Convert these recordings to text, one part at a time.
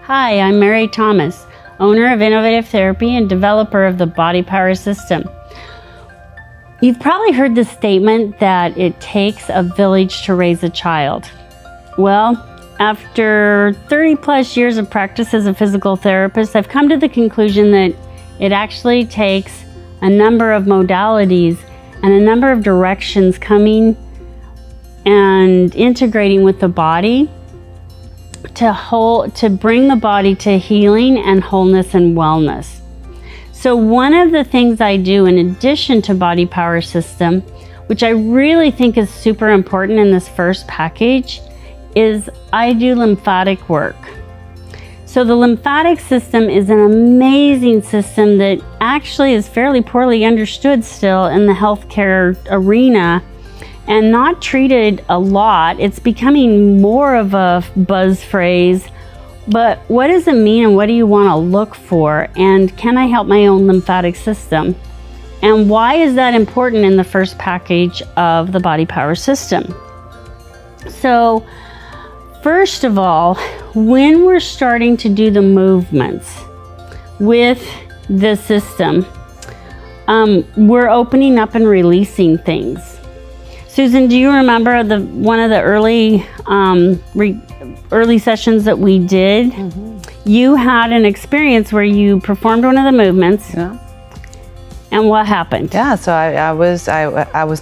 Hi, I'm Mary Thomas, owner of Innovative Therapy and developer of the Body Power System. You've probably heard the statement that it takes a village to raise a child. Well, after 30 plus years of practice as a physical therapist, I've come to the conclusion that it actually takes a number of modalities and a number of directions coming and integrating with the body to bring the body to healing and wholeness and wellness. So one of the things I do in addition to Body Power System, which I really think is super important in this first package, is I do lymphatic work. So the lymphatic system is an amazing system that actually is fairly poorly understood still in the healthcare arena and not treated a lot. It's becoming more of a buzz phrase, but what does it mean and what do you want to look for? And can I help my own lymphatic system? And why is that important in the first package of the Body Power System? So, first of all, when we're starting to do the movements with the system, we're opening up and releasing things. Susan, do you remember one of the early sessions that we did? Mm-hmm. You had an experience where you performed one of the movements. Yeah. And what happened? Yeah, so I was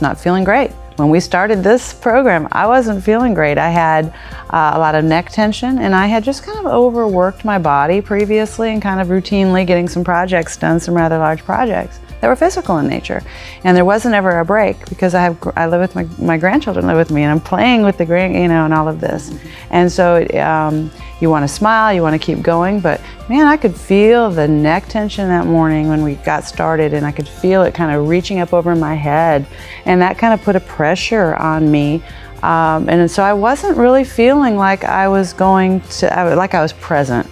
not feeling great. When we started this program, I wasn't feeling great. I had a lot of neck tension, and I had just kind of overworked my body previously and kind of routinely getting some projects done, some rather large projects that were physical in nature. And there wasn't ever a break because I live with my grandchildren live with me, and I'm playing with the and all of this. Mm-hmm. And so you want to smile, you want to keep going, but man, I could feel the neck tension that morning when we got started, and I could feel it kind of reaching up over my head, and that kind of put a pressure on me. And so I wasn't really feeling like I was like I was present,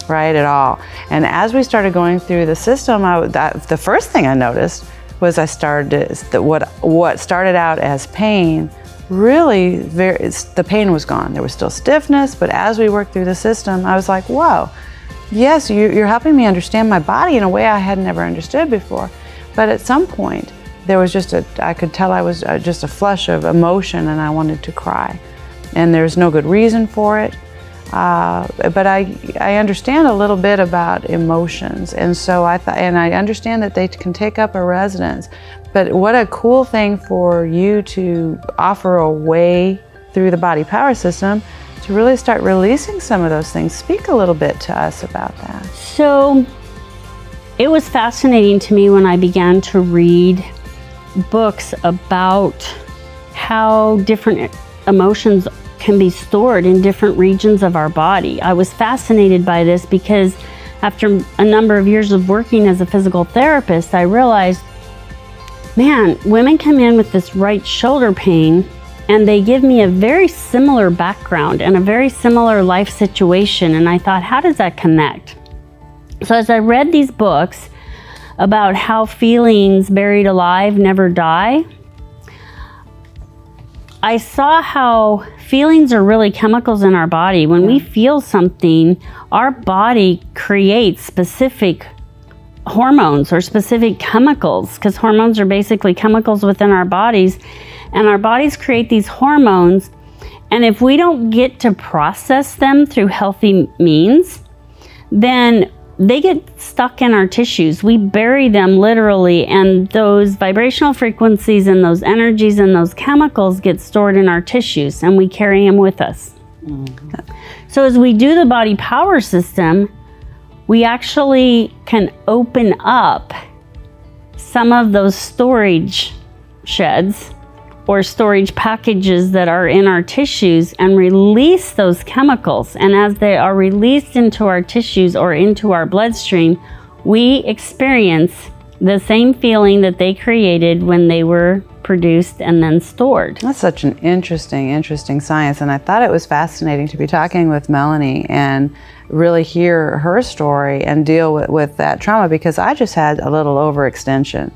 right, at all. And as we started going through the system, the first thing I noticed was what started out as pain, really, the pain was gone. There was still stiffness, but as we worked through the system, I was like, whoa, yes, you're helping me understand my body in a way I had never understood before. But at some point, there was I could tell I was just a flush of emotion, and I wanted to cry. And there's no good reason for it. But I understand a little bit about emotions, and so I understand that they can take up a residence. But what a cool thing for you to offer a way through the Body Power System to really start releasing some of those things. Speak a little bit to us about that. So it was fascinating to me when I began to read books about how different emotions can be stored in different regions of our body. I was fascinated by this because after a number of years of working as a physical therapist, I realized, man, women come in with this right shoulder pain and they give me a very similar background and a very similar life situation. And I thought, how does that connect? So as I read these books about how feelings buried alive never die, I saw how feelings are really chemicals in our body. When we feel something, our body creates specific hormones or specific chemicals, because hormones are basically chemicals within our bodies, and our bodies create these hormones, and if we don't get to process them through healthy means, then they get stuck in our tissues. We bury them literally, and those vibrational frequencies and those energies and those chemicals get stored in our tissues, and we carry them with us. Mm-hmm. So as we do the Body Power System, we actually can open up some of those storage sheds or storage packages that are in our tissues and release those chemicals. And as they are released into our tissues or into our bloodstream, we experience the same feeling that they created when they were produced and then stored. That's such an interesting science, and I thought it was fascinating to be talking with Melanie and really hear her story and deal with that trauma, because I just had a little overextension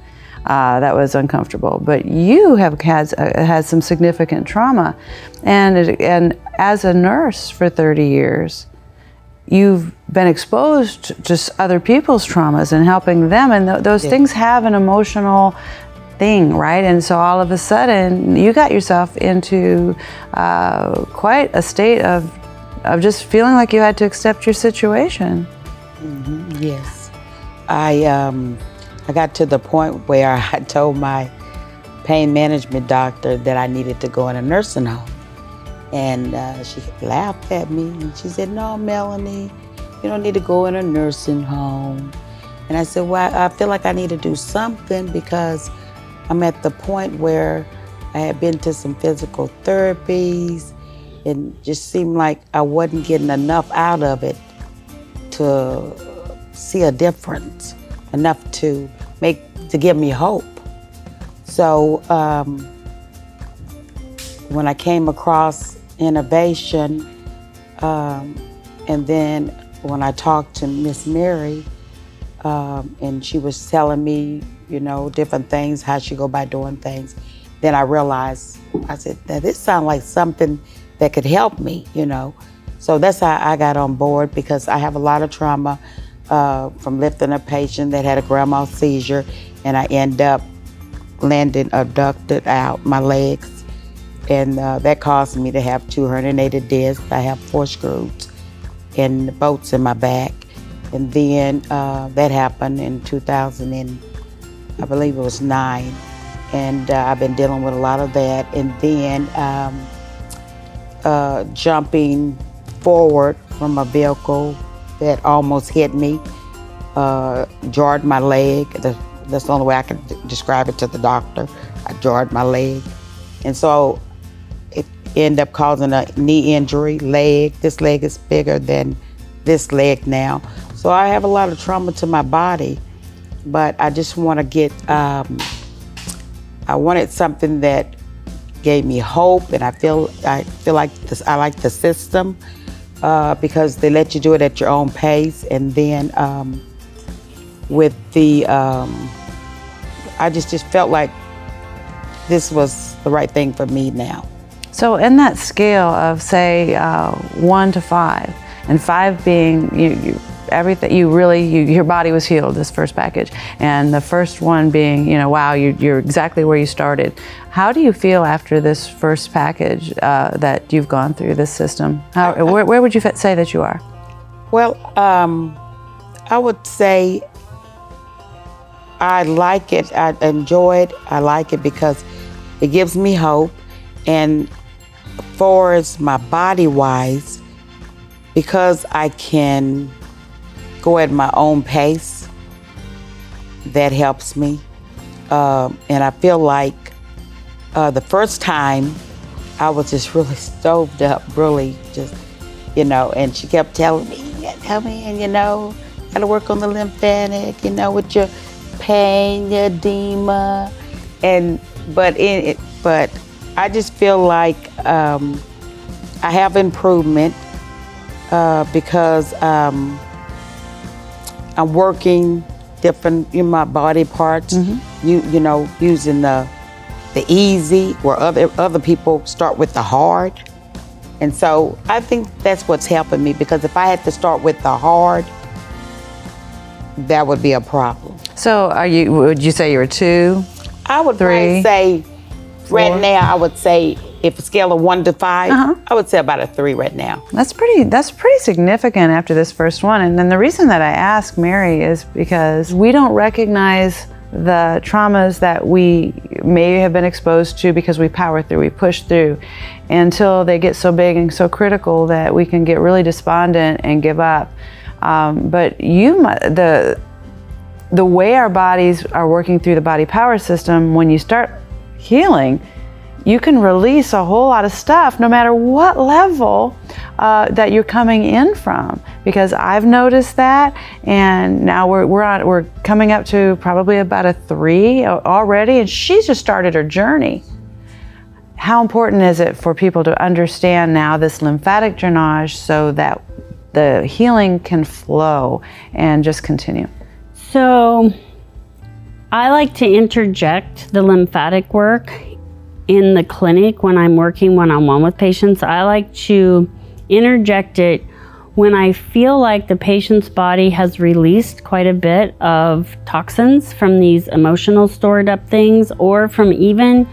that was uncomfortable. But you have had some significant trauma, and as a nurse for 30 years, you've been exposed to just other people's traumas and helping them, and those things have an emotional thing, right? And so all of a sudden, you got yourself into quite a state of just feeling like you had to accept your situation. Yes. I got to the point where I told my pain management doctor that I needed to go in a nursing home. And she laughed at me and she said, "No, Melanie, you don't need to go in a nursing home." And I said, "Well, I feel like I need to do something because I'm at the point where I had been to some physical therapies and just seemed like I wasn't getting enough out of it to see a difference, enough to give me hope." So when I came across innovation, and then when I talked to Miss Mary, and she was telling me, you know, different things, how she go by doing things, then I realized, I said, now this sounds like something that could help me, you know. So that's how I got on board, because I have a lot of trauma from lifting a patient that had a grand mal seizure, and I end up landing abducted out my legs. And that caused me to have 2 herniated discs. I have 4 screws and bolts in my back. And then that happened in 2000, and I believe it was 9. And I've been dealing with a lot of that. And then jumping forward from a vehicle that almost hit me, jarred my leg. That's the only way I can describe it to the doctor. I jarred my leg. And so it ended up causing a knee injury, leg. This leg is bigger than this leg now. So I have a lot of trauma to my body, but I just want to get, I wanted something that gave me hope, and I feel like this, I like the system because they let you do it at your own pace. And then with the, I just felt like this was the right thing for me now. So in that scale of, say, 1 to 5, and 5 being everything, your body was healed, this first package, and the first one being, you know, wow, you're exactly where you started. How do you feel after this first package that you've gone through this system? Where would you say that you are? Well, I would say I like it, I enjoy it, I like it because it gives me hope. And as far as my body-wise, because I can go at my own pace, that helps me. And I feel like the first time I was just really stoved up, really just, you know, and she kept telling me, and you know, gotta work on the lymphatic, you know, with your pain, your edema, but I just feel like I have improvement because I'm working different in my body parts. You know, using the easy, where other people start with the hard. And so I think that's what's helping me, because if I had to start with the hard, that would be a problem. So would you say you're a 2? I would 3, probably say 4? Right now, I would say, if a scale of 1 to 5, I would say about a 3 right now. That's pretty significant after this first one. And then the reason that I ask Mary is because we don't recognize the traumas that we may have been exposed to, because we power through, we push through, until they get so big and so critical that we can get really despondent and give up. But the way our bodies are working through the body power system, when you start healing, you can release a whole lot of stuff, no matter what level that you're coming in from. Because I've noticed that, and now we're coming up to probably about a 3 already, and she's just started her journey. How important is it for people to understand now this lymphatic drainage so that the healing can flow and just continue? So I like to interject the lymphatic work in the clinic when I'm working one-on-one with patients. I like to interject it when I feel like the patient's body has released quite a bit of toxins from these emotional stored up things, or from even,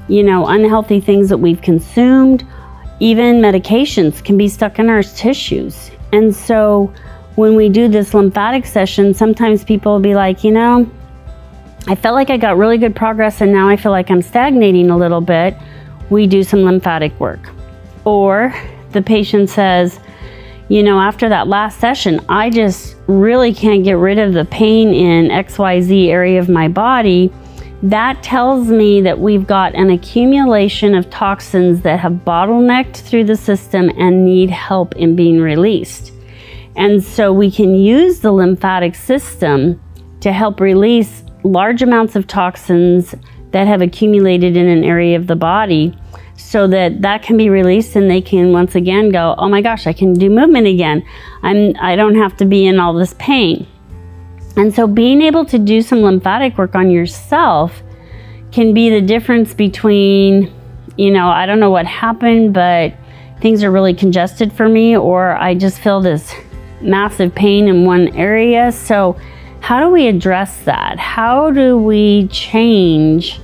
you know, unhealthy things that we've consumed. Even medications can be stuck in our tissues. And so when we do this lymphatic session, sometimes people will be like, you know, I felt like I got really good progress and now I feel like I'm stagnating a little bit. We do some lymphatic work. Or the patient says, you know, after that last session, I just really can't get rid of the pain in XYZ area of my body. That tells me that we've got an accumulation of toxins that have bottlenecked through the system and need help in being released. And so we can use the lymphatic system to help release large amounts of toxins that have accumulated in an area of the body, so that that can be released and they can once again go, oh my gosh, I can do movement again. I don't have to be in all this pain. And so being able to do some lymphatic work on yourself can be the difference between, you know, I don't know what happened, but things are really congested for me, or I just feel this massive pain in one area. So how do we address that? How do we change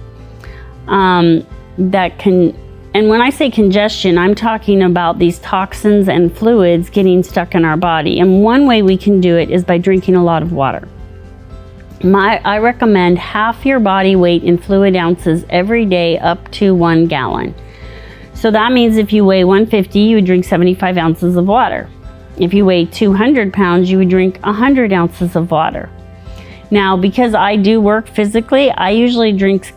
that can, and when I say congestion, I'm talking about these toxins and fluids getting stuck in our body. And one way we can do it is by drinking a lot of water. I recommend half your body weight in fluid ounces every day, up to 1 gallon. So that means if you weigh 150, you would drink 75 ounces of water. If you weigh 200 pounds, you would drink 100 ounces of water. Now, because I do work physically, I usually drink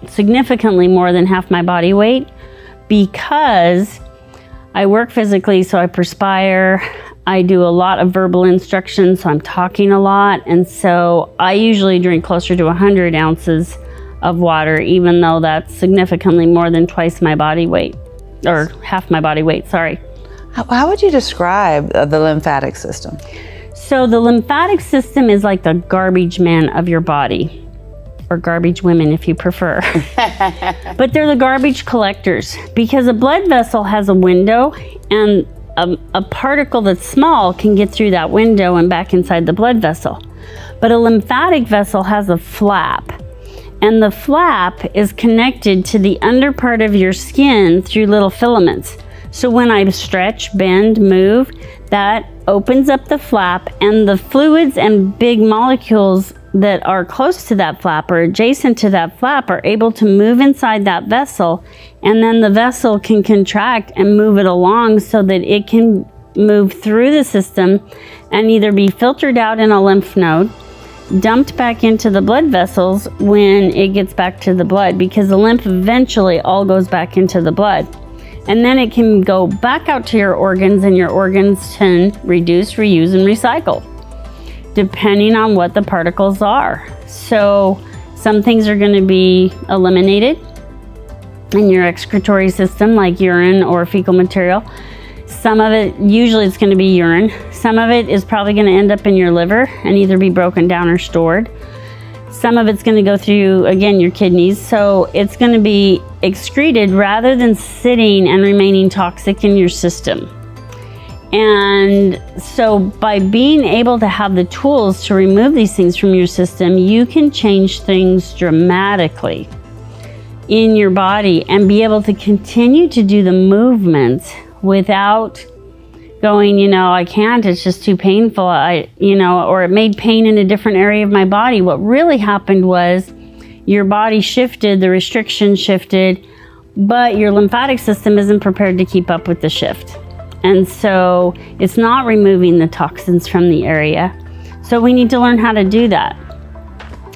significantly more than half my body weight, because I work physically, so I perspire. I do a lot of verbal instruction, so I'm talking a lot. And so I usually drink closer to 100 ounces of water, even though that's significantly more than twice my body weight, or half my body weight, sorry. How would you describe the lymphatic system? So the lymphatic system is like the garbage man of your body, or garbage women if you prefer. But they're the garbage collectors, because a blood vessel has a window, and a particle that's small can get through that window and back inside the blood vessel. But a lymphatic vessel has a flap, and the flap is connected to the under part of your skin through little filaments. So when I stretch, bend, move, that opens up the flap, and the fluids and big molecules that are close to that flap or adjacent to that flap are able to move inside that vessel, and then the vessel can contract and move it along so that it can move through the system and either be filtered out in a lymph node, dumped back into the blood vessels when it gets back to the blood, because the lymph eventually all goes back into the blood. And then it can go back out to your organs, and your organs can reduce, reuse, and recycle, depending on what the particles are. So some things are going to be eliminated in your excretory system, like urine or fecal material. Some of it, usually it's going to be urine. Some of it is probably going to end up in your liver and either be broken down or stored. Some of it's going to go through, again, your kidneys. So it's going to be excreted rather than sitting and remaining toxic in your system. And so by being able to have the tools to remove these things from your system, you can change things dramatically in your body and be able to continue to do the movements without going, you know, I can't, it's just too painful, or it made pain in a different area of my body. What really happened was your body shifted, the restriction shifted, but your lymphatic system isn't prepared to keep up with the shift. And so it's not removing the toxins from the area. So we need to learn how to do that.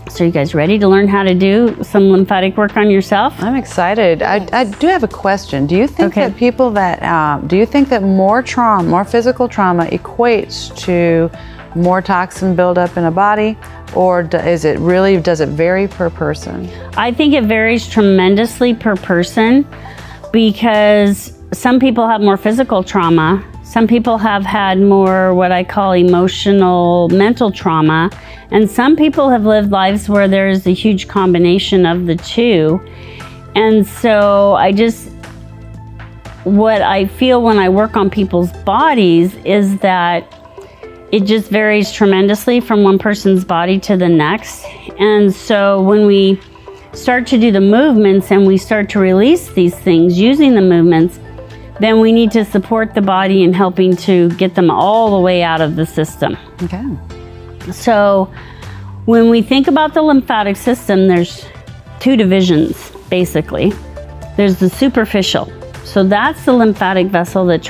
So you guys ready to learn how to do some lymphatic work on yourself? I'm excited. I do have a question. Do you think that people that, do you think that more trauma, more physical trauma equates to more toxin buildup in a body, or does it vary per person? I think it varies tremendously per person, because some people have more physical trauma. Some people have had more what I call emotional, mental trauma. And some people have lived lives where there's a huge combination of the two. And so what I feel when I work on people's bodies is that it just varies tremendously from one person's body to the next. And so when we start to do the movements and we start to release these things using the movements, then we need to support the body in helping to get them all the way out of the system. Okay. So when we think about the lymphatic system, there's two divisions, basically. There's the superficial. So that's the lymphatic vessel that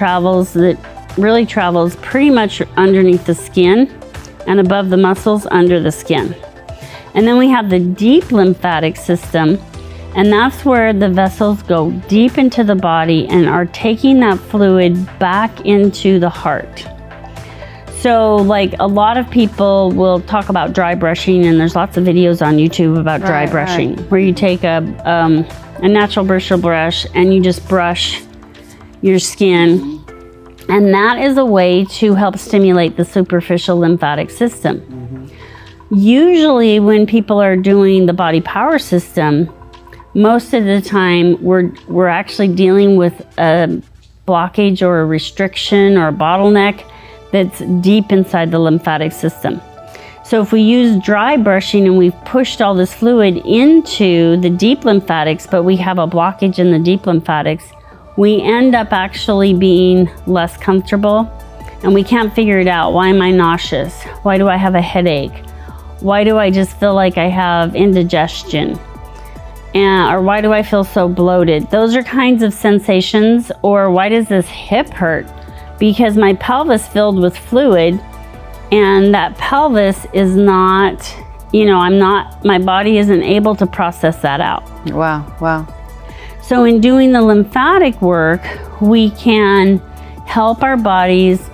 really travels pretty much underneath the skin and above the muscles under the skin. And then we have the deep lymphatic system, and that's where the vessels go deep into the body and are taking that fluid back into the heart. So like a lot of people will talk about dry brushing, and there's lots of videos on YouTube about dry brushing, where you take a natural bristle brush and you just brush your skin. And that is a way to help stimulate the superficial lymphatic system. Usually when people are doing the body power system, most of the time we're actually dealing with a blockage or a restriction or a bottleneck that's deep inside the lymphatic system. So if we use dry brushing and we've pushed all this fluid into the deep lymphatics, but we have a blockage in the deep lymphatics, we end up actually being less comfortable, and we can't figure it out. Why am I nauseous? Why do I have a headache? Why do I just feel like I have indigestion? Or why do I feel so bloated? Those are kinds of sensations. Or why does this hip hurt? Because my pelvis filled with fluid, and that pelvis is not, my body isn't able to process that out. Wow, wow. So in doing the lymphatic work, we can help our bodies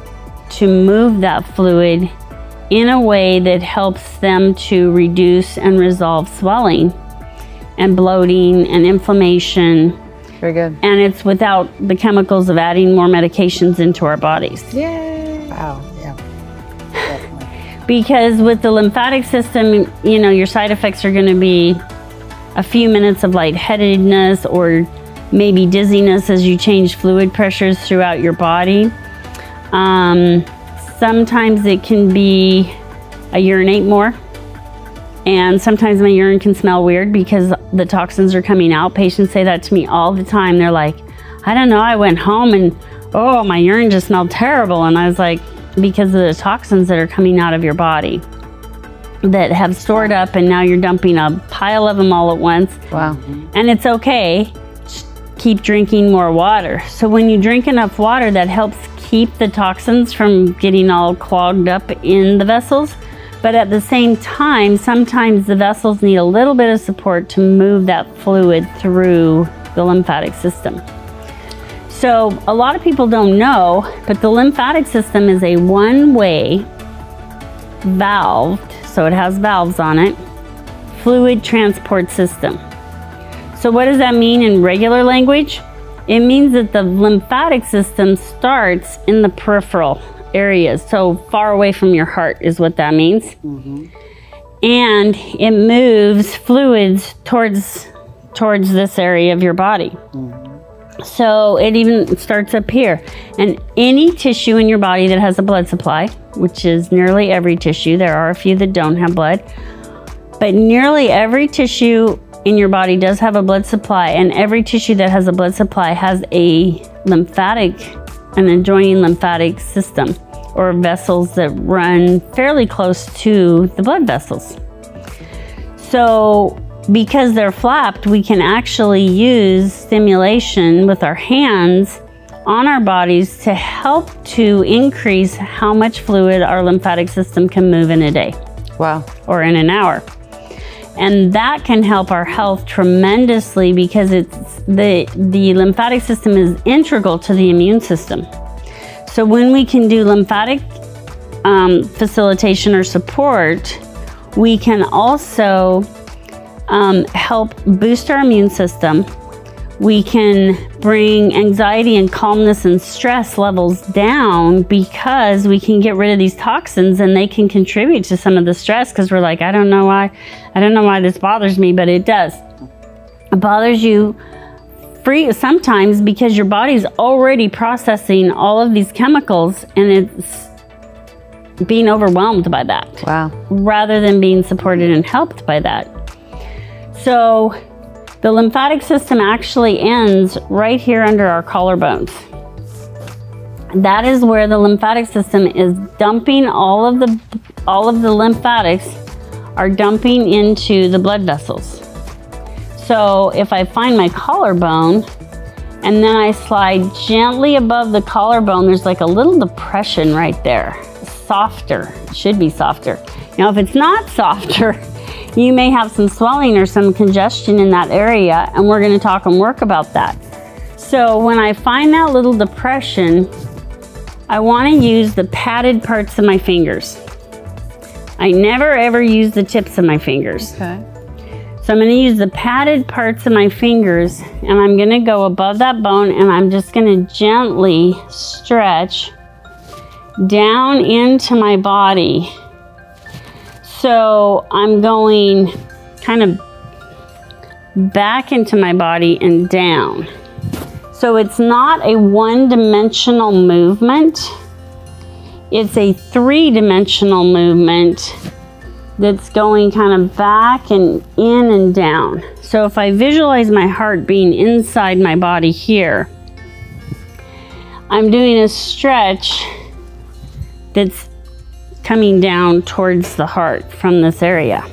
to move that fluid in a way that helps them to reduce and resolve swelling and bloating and inflammation. Very good. And it's without the chemicals of adding more medications into our bodies. Yay! Wow, yeah. Because with the lymphatic system, your side effects are going to be a few minutes of lightheadedness or maybe dizziness as you change fluid pressures throughout your body. Sometimes it can be I urinate more, and sometimes my urine can smell weird because the toxins are coming out. Patients say that to me all the time. They're like, I don't know, I went home and oh, my urine just smelled terrible. And I was like, because of the toxins that are coming out of your body that have stored up, and now you're dumping a pile of them all at once. Wow. And it's okay. Just keep drinking more water. So when you drink enough water, that helps keep the toxins from getting all clogged up in the vessels. But at the same time, sometimes the vessels need a little bit of support to move that fluid through the lymphatic system. So a lot of people don't know, but the lymphatic system is a one-way valved, so it has valves on it, fluid transport system. So what does that mean in regular language? It means that the lymphatic system starts in the peripheral areas, so far away from your heart is what that means. And it moves fluids towards this area of your body. So it even starts up here. And any tissue in your body that has a blood supply, which is nearly every tissue, there are a few that don't have blood, but nearly every tissue in your body does have a blood supply, and every tissue that has a blood supply has an adjoining lymphatic system, or vessels that run fairly close to the blood vessels. So because they're flapped, we can actually use stimulation with our hands on our bodies to help to increase how much fluid our lymphatic system can move in a day. Wow. Or in an hour. And that can help our health tremendously, because the lymphatic system is integral to the immune system. So when we can do lymphatic facilitation or support, we can also help boost our immune system. We can bring anxiety and calmness and stress levels down, because we can get rid of these toxins and they can contribute to some of the stress, because we're like, I don't know why this bothers me, but it does. It bothers you sometimes because your body's already processing all of these chemicals and it's being overwhelmed by that. Wow. Rather than being supported and helped by that. So the lymphatic system actually ends right here under our collarbones. That is where the lymphatic system is dumping all of the lymphatics are dumping into the blood vessels. So if I find my collarbone and then I slide gently above the collarbone, there's like a little depression right there. Softer, it should be softer. Now if it's not softer, you may have some swelling or some congestion in that area, and we're gonna talk and work about that. So when I find that little depression, I wanna use the padded parts of my fingers. I never ever use the tips of my fingers. Okay. So I'm gonna use the padded parts of my fingers, and I'm gonna go above that bone, and I'm just gonna gently stretch down into my body. So I'm going kind of back into my body and down. So it's not a one-dimensional movement. It's a three-dimensional movement that's going kind of back and in and down. So if I visualize my heart being inside my body here, I'm doing a stretch that's coming down towards the heart from this area.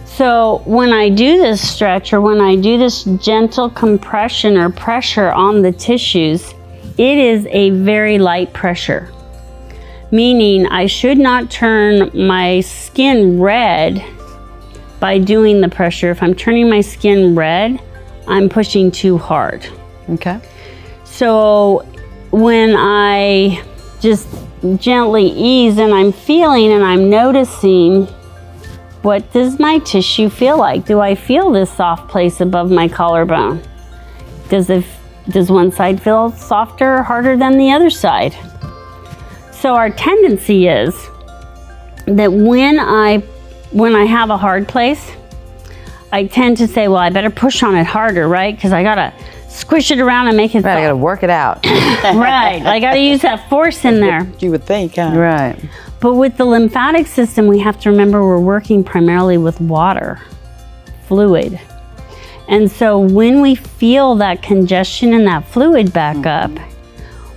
So when I do this stretch, or when I do this gentle compression or pressure on the tissues, it is a very light pressure, meaning I should not turn my skin red by doing the pressure. If I'm turning my skin red, I'm pushing too hard. Okay. So when I just gently ease and I'm feeling and I'm noticing, what does my tissue feel like? Do I feel this soft place above my collarbone? Does one side feel softer or harder than the other side? So our tendency is that when I have a hard place, I tend to say, well, I better push on it harder, right? Because I gotta squish it around and make it Right, I gotta work it out. Right, I gotta use that force in there. You would think, huh? Right. But with the lymphatic system, we have to remember we're working primarily with water, fluid. And so when we feel that congestion and that fluid back up,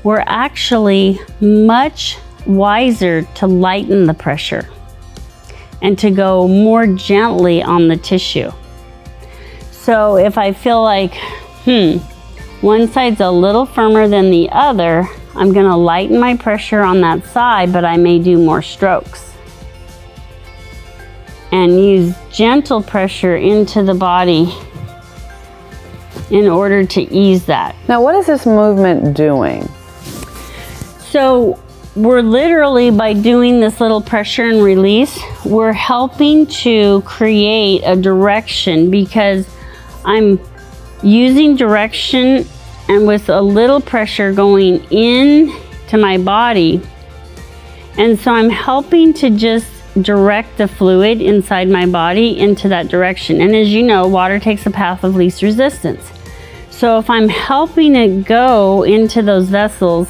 we're actually much wiser to lighten the pressure and to go more gently on the tissue. So if I feel like, one side's a little firmer than the other, I'm gonna lighten my pressure on that side, but I may do more strokes. And use gentle pressure into the body in order to ease that. Now, what is this movement doing? So we're literally, by doing this little pressure and release, we're helping to create a direction, because I'm using direction and with a little pressure going in to my body. And so I'm helping to just direct the fluid inside my body into that direction. And as you know, water takes a path of least resistance. So if I'm helping it go into those vessels,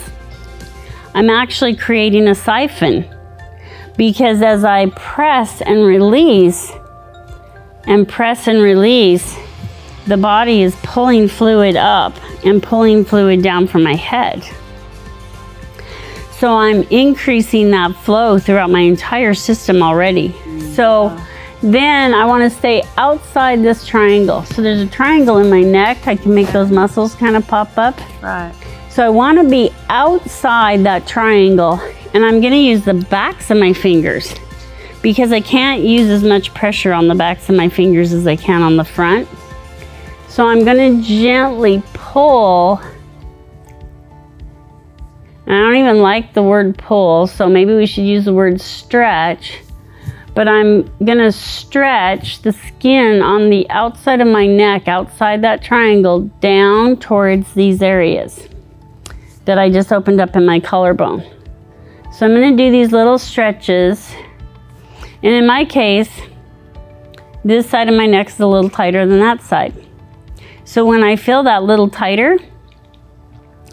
I'm actually creating a siphon, because as I press and release, the body is pulling fluid up and pulling fluid down from my head. So I'm increasing that flow throughout my entire system already. So then I want to stay outside this triangle. So there's a triangle in my neck. I can make those muscles kind of pop up. Right. So I want to be outside that triangle, and I'm going to use the backs of my fingers, because I can't use as much pressure on the backs of my fingers as I can on the front. So I'm going to gently pull. I don't even like the word pull, so maybe we should use the word stretch. But I'm going to stretch the skin on the outside of my neck, outside that triangle, down towards these areas that I just opened up in my collarbone. So I'm going to do these little stretches. And in my case, this side of my neck is a little tighter than that side. So when I feel that little tighter,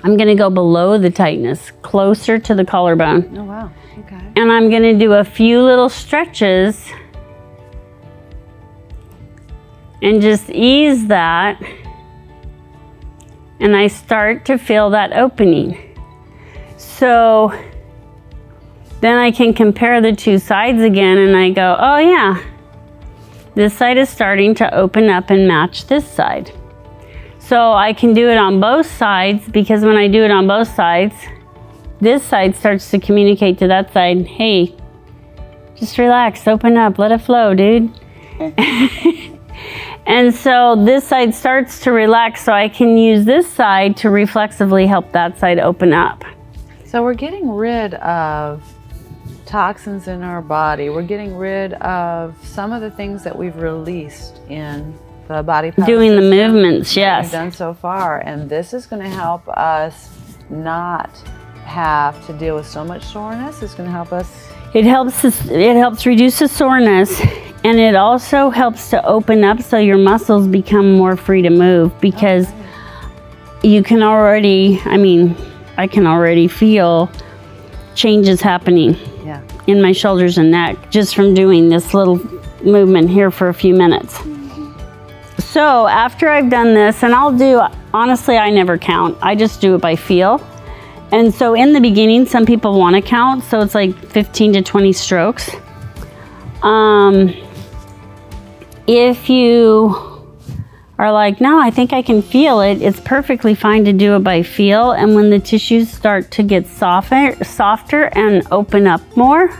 I'm gonna go below the tightness, closer to the collarbone. Oh, wow. Okay. And I'm gonna do a few little stretches and just ease that. And I start to feel that opening. So then I can compare the two sides again and I go, oh yeah, this side is starting to open up and match this side. So I can do it on both sides, because when I do it on both sides, this side starts to communicate to that side, hey, just relax, open up, let it flow, dude. And so this side starts to relax, so I can use this side to reflexively help that side open up. So we're getting rid of toxins in our body. We're getting rid of some of the things that we've released in the body power Doing the system movements, that yes. we've done so far, and this is going to help us not have to deal with so much soreness. It's going to help us. It helps reduce the soreness, and it also helps to open up so your muscles become more free to move, because you can already, I can already feel changes happening in my shoulders and neck just from doing this little movement here for a few minutes. So after I've done this, and honestly, I never count. I just do it by feel. And so in the beginning, some people want to count, so it's like 15 to 20 strokes. If you are like, no, I think I can feel it, it's perfectly fine to do it by feel. And when the tissues start to get softer and open up more,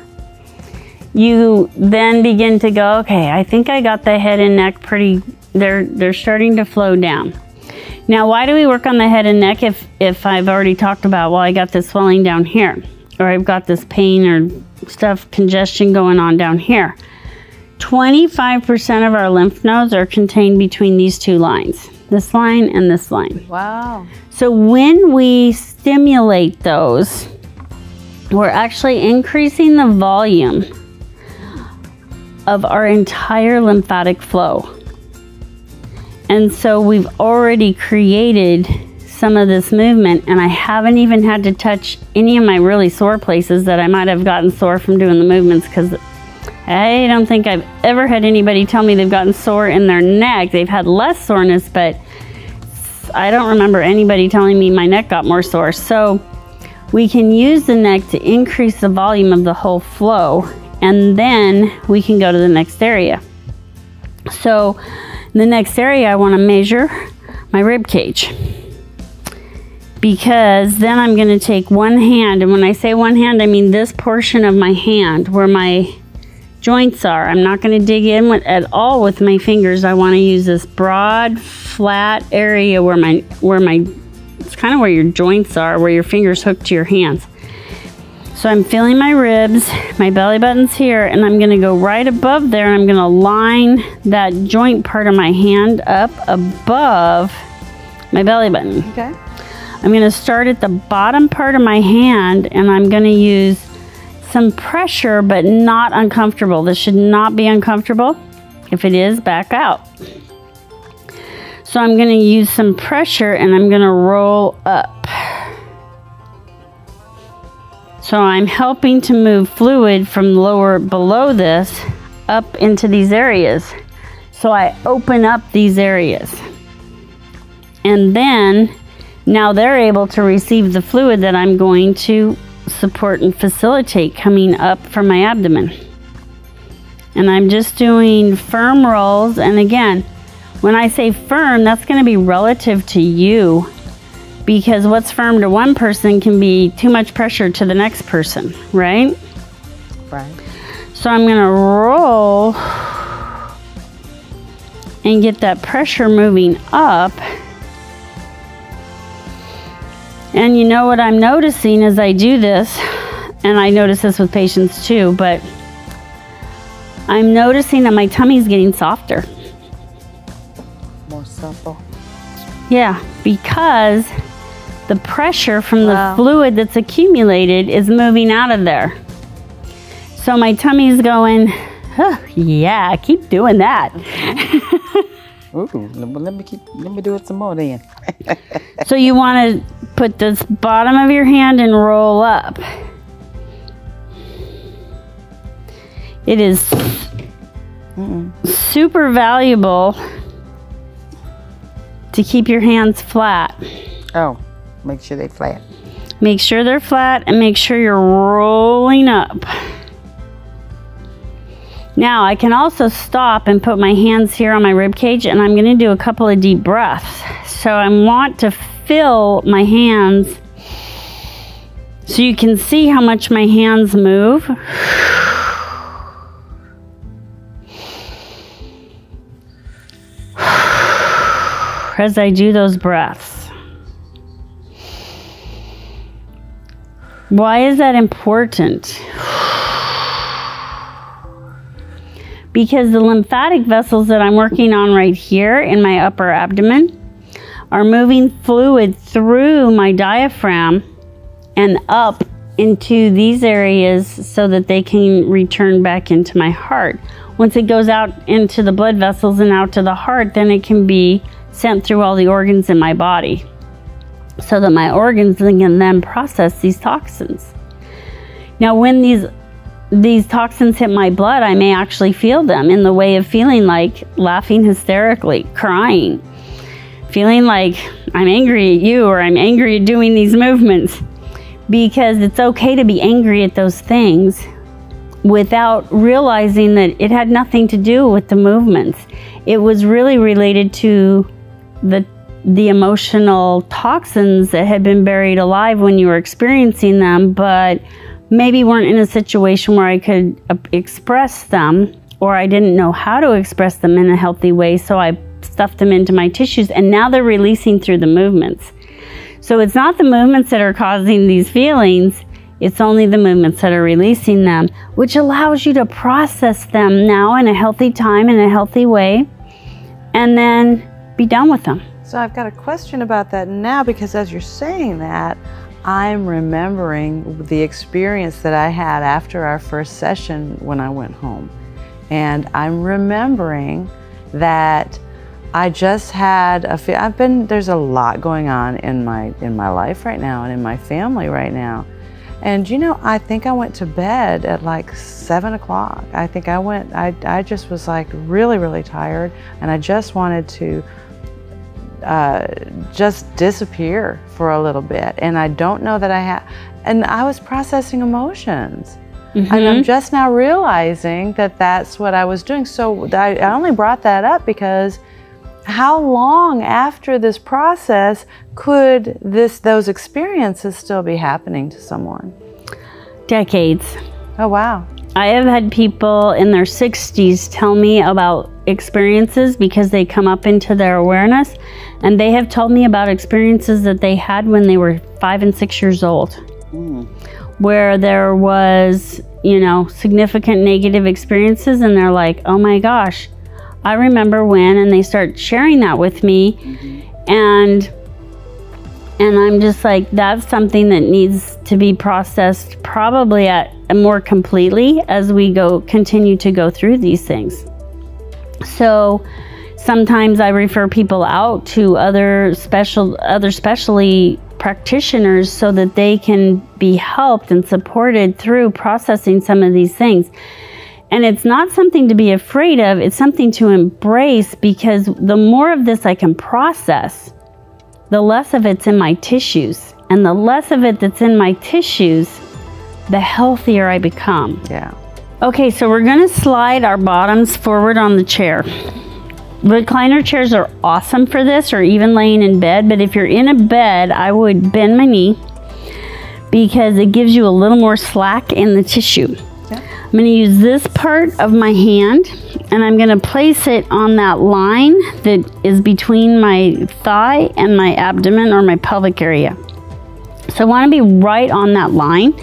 you then begin to go, okay, I think I got the head and neck they're starting to flow down. Now, why do we work on the head and neck if I've already talked about, well, I got this swelling down here, or I've got this pain or stuff, congestion going on down here? 25% of our lymph nodes are contained between these two lines, this line and this line. Wow. So when we stimulate those, we're actually increasing the volume of our entire lymphatic flow. And so we've already created some of this movement, and I haven't even had to touch any of my really sore places that I might have gotten sore from doing the movements, because I don't think I've ever had anybody tell me they've gotten sore in their neck. They've had less soreness, but I don't remember anybody telling me my neck got more sore. So we can use the neck to increase the volume of the whole flow, and then we can go to the next area. So the next area, I want to measure my rib cage, because then I'm going to take one hand, and when I say one hand, I mean this portion of my hand where my joints are. I'm not going to dig in at all with my fingers. I want to use this broad, flat area where it's kind of where your joints are, where your fingers hook to your hands. So I'm feeling my ribs, my belly button's here, and I'm gonna go right above there, and I'm gonna line that joint part of my hand up above my belly button. Okay. I'm gonna start at the bottom part of my hand, and I'm gonna use some pressure, but not uncomfortable. This should not be uncomfortable. If it is, back out. So I'm gonna use some pressure, and I'm gonna roll up. So I'm helping to move fluid from below this up into these areas. So I open up these areas. And then now they're able to receive the fluid that I'm going to support and facilitate coming up from my abdomen. And I'm just doing firm rolls. And again, when I say firm, that's going to be relative to you, because what's firm to one person can be too much pressure to the next person, right? Right. So I'm going to roll and get that pressure moving up. And you know what I'm noticing as I do this, and I notice this with patients too, but I'm noticing that my tummy's getting softer. More supple. Yeah, because the pressure from the fluid that's accumulated is moving out of there. So my tummy's going, oh, yeah, keep doing that. Ooh, let me do it some more then. So you want to put this bottom of your hand and roll up. It is super valuable to keep your hands flat. Oh, make sure they're flat. Make sure they're flat and make sure you're rolling up. Now I can also stop and put my hands here on my rib cage, and I'm going to do a couple of deep breaths. So I want to fill my hands so you can see how much my hands move. As I do those breaths. Why is that important? Because the lymphatic vessels that I'm working on right here in my upper abdomen are moving fluid through my diaphragm and up into these areas so that they can return back into my heart. Once it goes out into the blood vessels and out to the heart, then it can be sent through all the organs in my body so that my organs can then process these toxins. Now, when these toxins hit my blood, I may actually feel them in the way of feeling like laughing hysterically, crying, feeling like I'm angry at you or I'm angry at doing these movements, because it's okay to be angry at those things without realizing that it had nothing to do with the movements. It was really related to the emotional toxins that had been buried alive when you were experiencing them, but maybe weren't in a situation where I could express them, or I didn't know how to express them in a healthy way, so I stuffed them into my tissues, and now they're releasing through the movements. So it's not the movements that are causing these feelings, it's only the movements that are releasing them, which allows you to process them now in a healthy time, in a healthy way, and then be done with them. So I've got a question about that now, because as you're saying that, I'm remembering the experience that I had after our first session when I went home. And I'm remembering that I just had there's a lot going on in my life right now and in my family right now. And you know, I think I went to bed at like 7 o'clock. I think I just was like really, really tired, and I just wanted to just disappear for a little bit. And I don't know that and I was processing emotions. And I'm just now realizing that that's what I was doing. So I only brought that up because how long after this process could those experiences still be happening to someone? Decades. Oh, wow. I have had people in their 60s tell me about experiences because they come up into their awareness, and they have told me about experiences that they had when they were 5 and 6 years old, where there was, you know, significant negative experiences, and they're like, oh my gosh, I remember when, and they start sharing that with me, and I'm just like, that's something that needs to be processed probably more completely as we continue to go through these things. So sometimes I refer people out to other specialty practitioners so that they can be helped and supported through processing some of these things. And it's not something to be afraid of, it's something to embrace, because the more of this I can process, the less of it's in my tissues. And the less of it that's in my tissues, the healthier I become. Yeah. Okay, so we're gonna slide our bottoms forward on the chair. Recliner chairs are awesome for this, or even laying in bed, but if you're in a bed, I would bend my knee because it gives you a little more slack in the tissue. I'm going to use this part of my hand, and I'm going to place it on that line that is between my thigh and my abdomen or my pelvic area. So I want to be right on that line,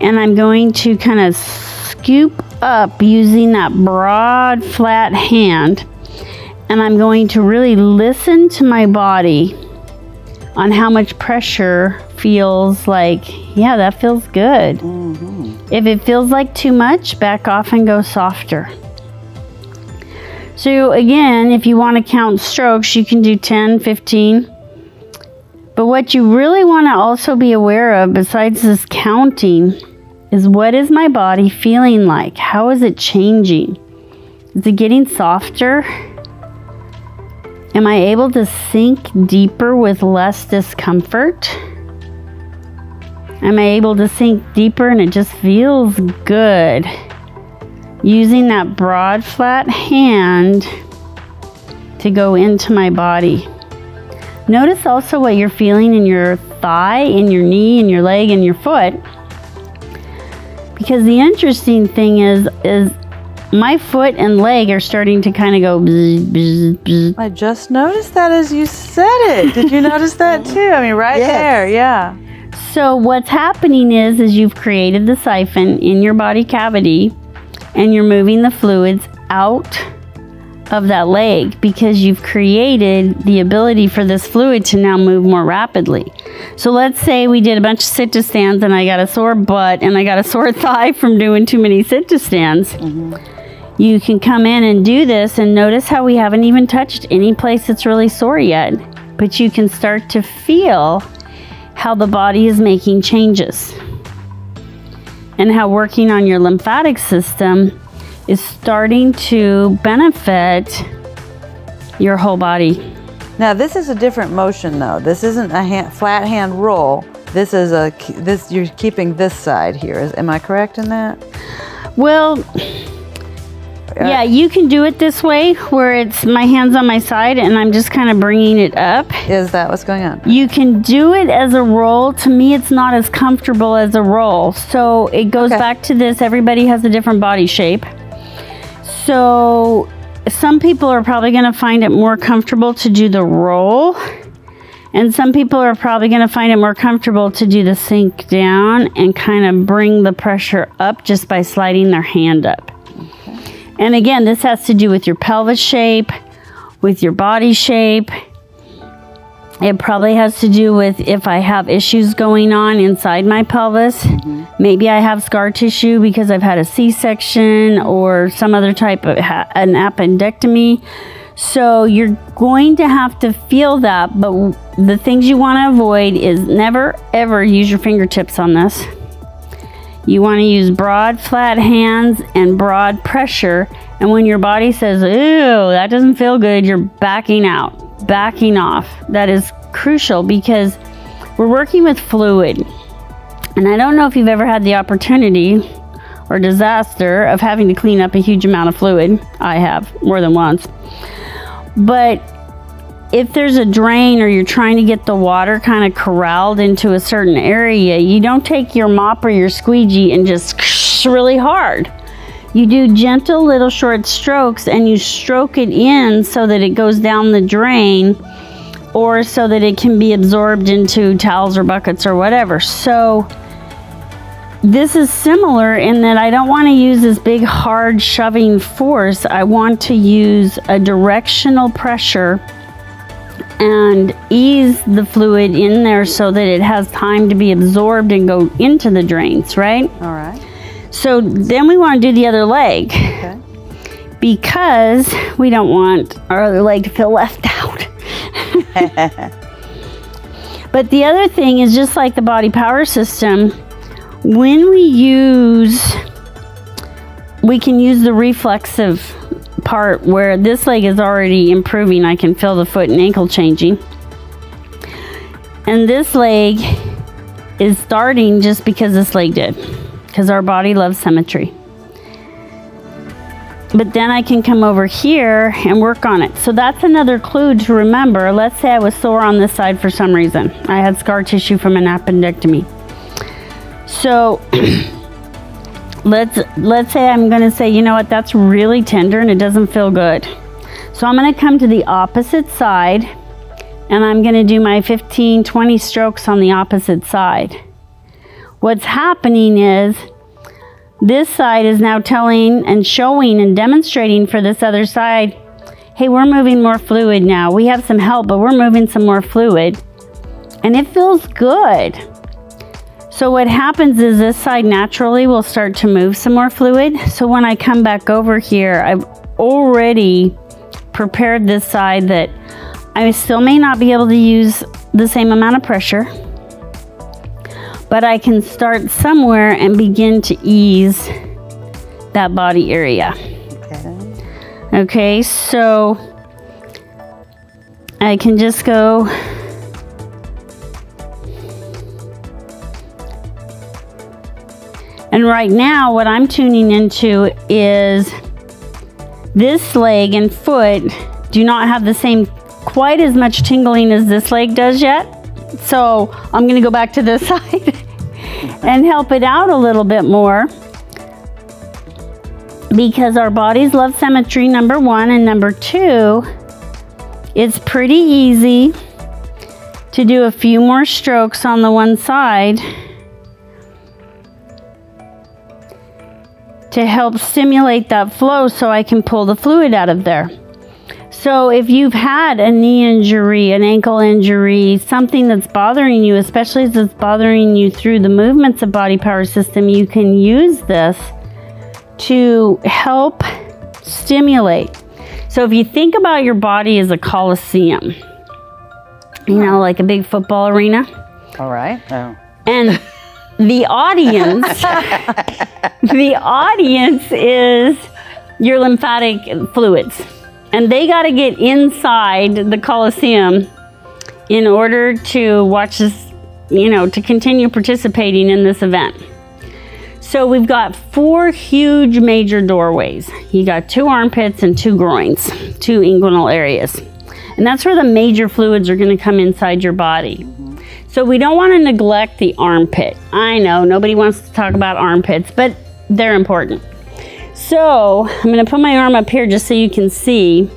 and I'm going to kind of scoop up using that broad, flat hand, and I'm going to really listen to my body on how much pressure feels like. Yeah, that feels good. If it feels like too much, back off and go softer. So again, if you want to count strokes, you can do 10, 15. But what you really want to also be aware of, besides this counting, is what is my body feeling like? How is it changing? Is it getting softer? Am I able to sink deeper with less discomfort? Am I able to sink deeper and it just feels good? Using that broad, flat hand to go into my body. Notice also what you're feeling in your thigh, in your knee, in your leg, and your foot. Because the interesting thing is my foot and leg are starting to kind of go bzz, bzz, bzz. I just noticed that as you said it. Did you notice that too? I mean, right there, yeah. So what's happening is you've created the siphon in your body cavity and you're moving the fluids out of that leg because you've created the ability for this fluid to now move more rapidly. So let's say we did a bunch of sit-to stands and I got a sore butt and I got a sore thigh from doing too many sit-to stands. You can come in and do this and notice how we haven't even touched any place that's really sore yet. But you can start to feel how the body is making changes and how working on your lymphatic system is starting to benefit your whole body. Now this is a different motion though. This isn't a flat hand roll. This is you're keeping this side here. Am I correct in that? Well, yeah, you can do it this way where it's my hands on my side and I'm just kind of bringing it up. Is that what's going on? You can do it as a roll. To me, it's not as comfortable as a roll. So it goes back to this. Everybody has a different body shape. So some people are probably going to find it more comfortable to do the roll. And some people are probably going to find it more comfortable to do the sink down and kind of bring the pressure up just by sliding their hand up. And again, this has to do with your pelvis shape, with your body shape. It probably has to do with if I have issues going on inside my pelvis. Maybe I have scar tissue because I've had a C-section or some other type of an appendectomy. So you're going to have to feel that, but the things you want to avoid is never ever use your fingertips on this. You want to use broad, flat hands and broad pressure. And when your body says, ew, that doesn't feel good, you're backing out, backing off. That is crucial because we're working with fluid. And I don't know if you've ever had the opportunity or disaster of having to clean up a huge amount of fluid. I have more than once. But if there's a drain or you're trying to get the water kind of corralled into a certain area, you don't take your mop or your squeegee and just really hard. You do gentle little short strokes and you stroke it in so that it goes down the drain or so that it can be absorbed into towels or buckets or whatever. So this is similar in that I don't want to use this big hard shoving force. I want to use a directional pressure and ease the fluid in there so that it has time to be absorbed and go into the drains, right? All right. So then we want to do the other leg. Okay. Because we don't want our other leg to feel left out. But the other thing is just like the body power system, when we can use the reflexive part where this leg is already improving. I can feel the foot and ankle changing. And this leg is starting just because this leg did. Because our body loves symmetry. But then I can come over here and work on it. So that's another clue to remember. Let's say I was sore on this side for some reason. I had scar tissue from an appendectomy. So let's say I'm going to say, you know what, that's really tender and it doesn't feel good. So I'm going to come to the opposite side and I'm going to do my 15, 20 strokes on the opposite side. What's happening is this side is now telling and showing and demonstrating for this other side, hey, we're moving more fluid now. We have some help, but we're moving some more fluid. And it feels good. So what happens is this side naturally will start to move some more fluid. So when I come back over here, I've already prepared this side that I still may not be able to use the same amount of pressure, but I can start somewhere and begin to ease that body area. Okay, so I can just go and right now what I'm tuning into is this leg and foot do not have the same quite as much tingling as this leg does yet. So I'm gonna go back to this side and help it out a little bit more, because our bodies love symmetry, number one, and number two, it's pretty easy to do a few more strokes on the one side to help stimulate that flow so I can pull the fluid out of there. So if you've had a knee injury, an ankle injury, something that's bothering you, especially if it's bothering you through the movements of Body Power System, you can use this to help stimulate. So if you think about your body as a coliseum, you know, like a big football arena. All right. Oh. And the audience, the audience is your lymphatic fluids. And they got to get inside the Coliseum in order to watch this, you know, to continue participating in this event. So we've got 4 huge major doorways. You got 2 armpits and 2 groins, 2 inguinal areas. And that's where the major fluids are going to come inside your body. So we don't want to neglect the armpit. I know nobody wants to talk about armpits, but they're important. So I'm going to put my arm up here just so you can see.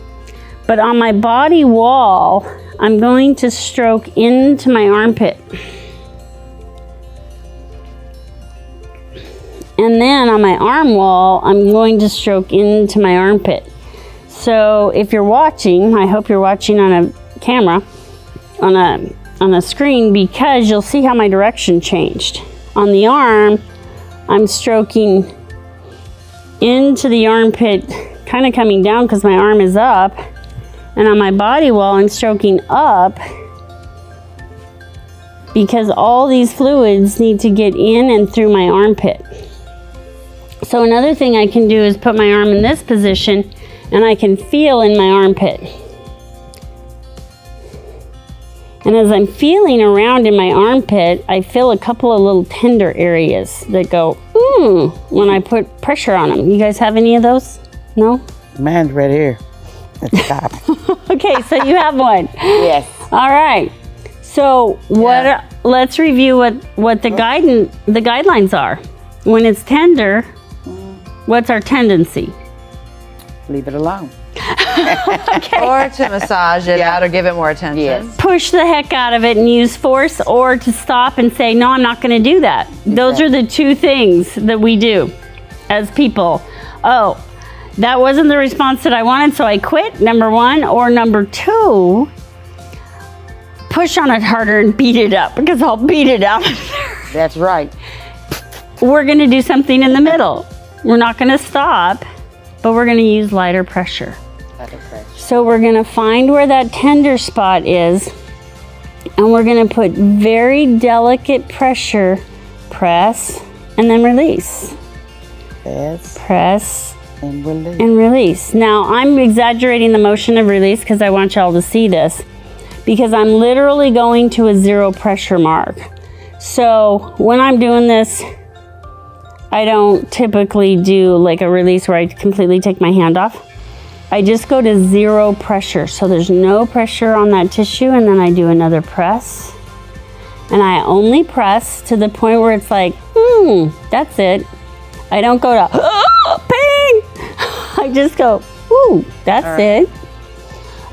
But on my body wall, I'm going to stroke into my armpit. And then on my arm wall, I'm going to stroke into my armpit. So if you're watching, I hope you're watching on a camera, on a screen, because you'll see how my direction changed. On the arm, I'm stroking into the armpit, kind of coming down because my arm is up. And on my body wall, I'm stroking up because all these fluids need to get in and through my armpit. So another thing I can do is put my arm in this position and I can feel in my armpit. And as I'm feeling around in my armpit, I feel a couple of little tender areas that go, when I put pressure on them. You guys have any of those? No? Mine's right here at the top. Okay, so you have one. Yes. All right. So let's review what the guidelines are. When it's tender, what's our tendency? Leave it alone. Okay. Or to massage it out or give it more attention. Yes. Push the heck out of it and use force, or to stop and say, no, I'm not going to do that. Exactly. Those are the 2 things that we do as people. Oh, that wasn't the response that I wanted, so I quit, number 1. Or number 2, push on it harder and beat it up, because I'll beat it out of there. That's right. We're going to do something in the middle. We're not going to stop, but we're going to use lighter pressure. So we're going to find where that tender spot is, and we're going to put very delicate pressure, press, and then release. Press, and release. And release. Now, I'm exaggerating the motion of release because I want y'all to see this, because I'm literally going to a 0 pressure mark. So when I'm doing this, I don't typically do like a release where I completely take my hand off. I just go to 0 pressure. So there's no pressure on that tissue, and then I do another press. And I only press to the point where it's like, that's it. I don't go to, pain. I just go, that's it.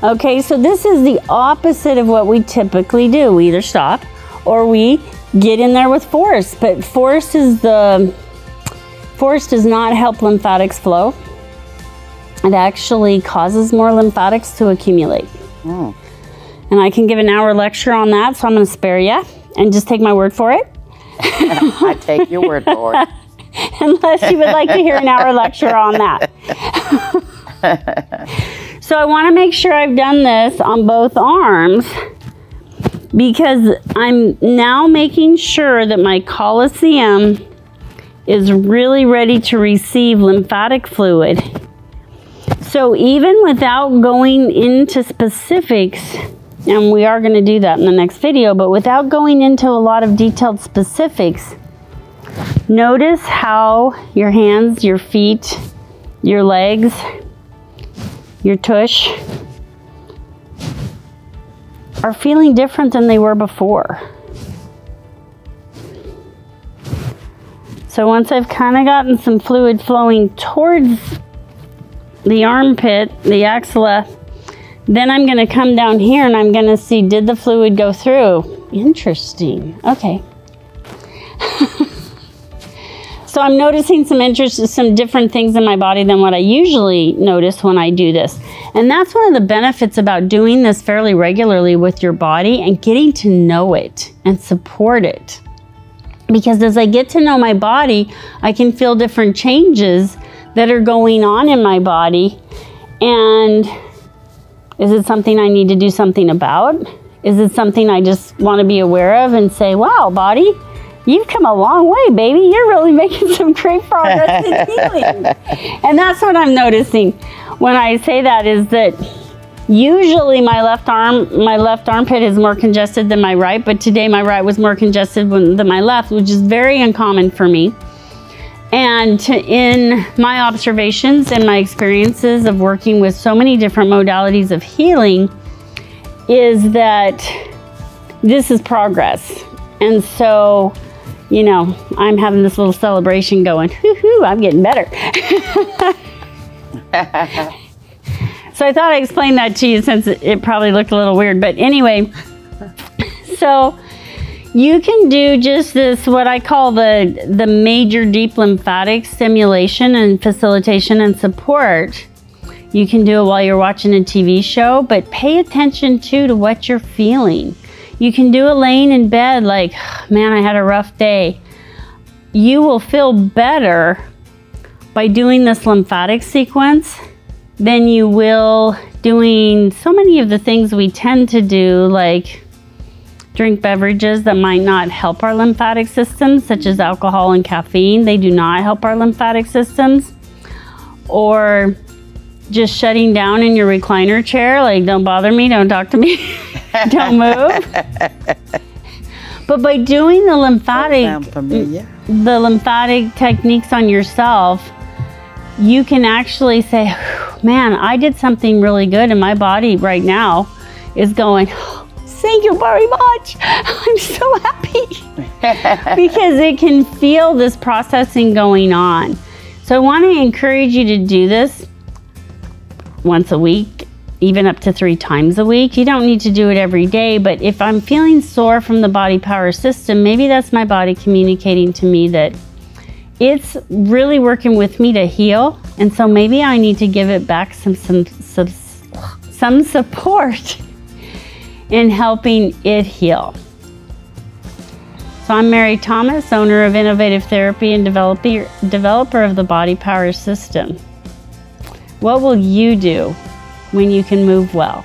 Okay, so this is the opposite of what we typically do. We either stop or we get in there with force, but force does not help lymphatics flow. It actually causes more lymphatics to accumulate. And I can give an hour lecture on that, so I'm going to spare you and just take my word for it. I take your word for it. Unless you would like to hear an hour lecture on that. So I want to make sure I've done this on both arms, because I'm now making sure that my coliseum is really ready to receive lymphatic fluid. So even without going into specifics, and we are going to do that in the next video, but without going into a lot of detailed specifics, notice how your hands, your feet, your legs, your tush are feeling different than they were before. So once I've kind of gotten some fluid flowing towards the armpit, the axilla, then I'm going to come down here and I'm going to see, did the fluid go through? Interesting. Okay. So I'm noticing some different things in my body than what I usually notice when I do this. And that's one of the benefits about doing this fairly regularly with your body and getting to know it and support it. Because as I get to know my body, I can feel different changes that are going on in my body. And is it something I need to do something about? Is it something I just want to be aware of and say, wow, body, you've come a long way, baby. You're really making some great progress in healing. And that's what I'm noticing when I say that, is that usually my left armpit is more congested than my right, but today my right was more congested than my left, which is very uncommon for me. And in my observations and my experiences of working with so many different modalities of healing, is that this is progress. And so, you know, I'm having this little celebration going, hoo-hoo, I'm getting better. So I thought I'd explain that to you, since it probably looked a little weird. But anyway, so you can do just this, what I call the major deep lymphatic stimulation and facilitation and support. You can do it while you're watching a TV show, but pay attention to what you're feeling. You can do it laying in bed, like, man, I had a rough day. You will feel better by doing this lymphatic sequence than you will doing so many of the things we tend to do, like drink beverages that might not help our lymphatic systems, such as alcohol and caffeine. They do not help our lymphatic systems. Or just shutting down in your recliner chair, like, don't bother me, don't talk to me, don't move. But by doing the lymphatic techniques on yourself, you can actually say, man, I did something really good, and my body right now is going, thank you very much. I'm so happy. Because it can feel this processing going on. So I want to encourage you to do this once a week, even up to 3 times a week. You don't need to do it every day, but if I'm feeling sore from the body power system, maybe that's my body communicating to me that it's really working with me to heal, and so maybe I need to give it back some support in helping it heal. So I'm Mary Thomas, owner of Innovative Therapy and developer of the Body Power System. What will you do when you can move well?